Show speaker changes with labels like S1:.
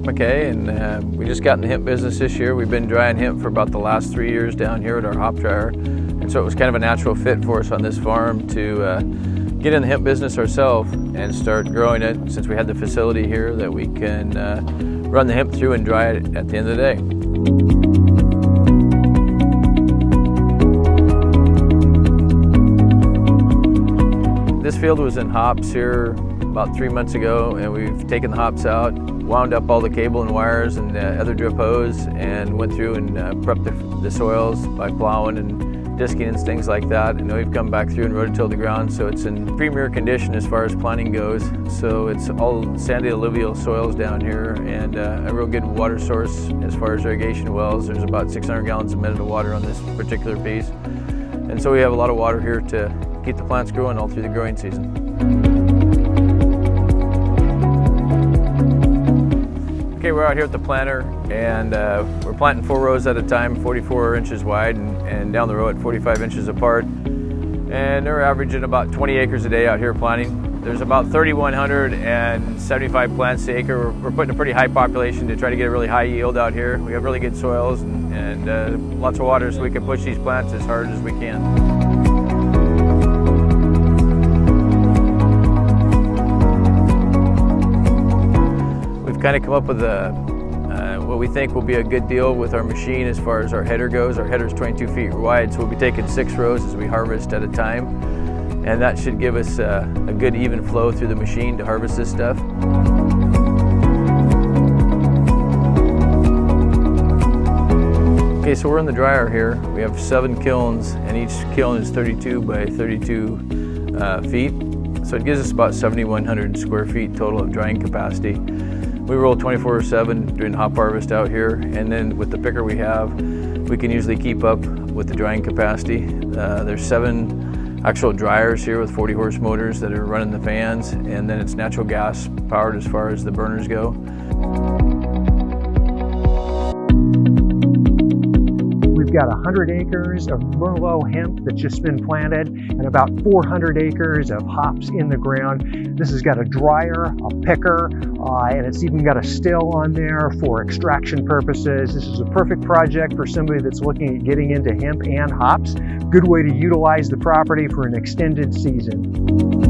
S1: McKay, and we just got in the hemp business this year. We've been drying hemp for about the last 3 years down here at our hop dryer, and so it was kind of a natural fit for us on this farm to get in the hemp business ourselves and start growing it, since we had the facility here that we can run the hemp through and dry it at the end of the day. This field was in hops here about 3 months ago, and we've taken the hops out, wound up all the cable and wires and other drip hose, and went through and prepped the soils by plowing and disking and things like that. And we've come back through and rototilled the ground, so it's in premier condition as far as planting goes. So it's all sandy alluvial soils down here, and a real good water source as far as irrigation wells. There's about 600 gallons a minute of water on this particular piece. And so we have a lot of water here to keep the plants growing all through the growing season. Okay, we're out here at the planter, and we're planting 4 rows at a time, 44 inches wide, and down the row at 45 inches apart. And they're averaging about 20 acres a day out here planting. There's about 3,175 plants to acre. We're putting a pretty high population to try to get a really high yield out here. We have really good soils and lots of water, so we can push these plants as hard as we can. Kind of come up with what we think will be a good deal with our machine as far as our header goes. Our header is 22 feet wide, so we'll be taking 6 rows as we harvest at a time, and that should give us a good even flow through the machine to harvest this stuff. Okay, so we're in the dryer here. We have 7 kilns, and each kiln is 32 by 32 feet, so it gives us about 7,100 square feet total of drying capacity. We roll 24/7 during hop harvest out here, and then with the picker we have, we can usually keep up with the drying capacity. There's 7 actual dryers here with 40 horse motors that are running the fans, and then it's natural gas powered as far as the burners go.
S2: We've got 100 acres of Merlot hemp that's just been planted, and about 400 acres of hops in the ground. This has got a dryer, a picker, and it's even got a still on there for extraction purposes. This is a perfect project for somebody that's looking at getting into hemp and hops. Good way to utilize the property for an extended season.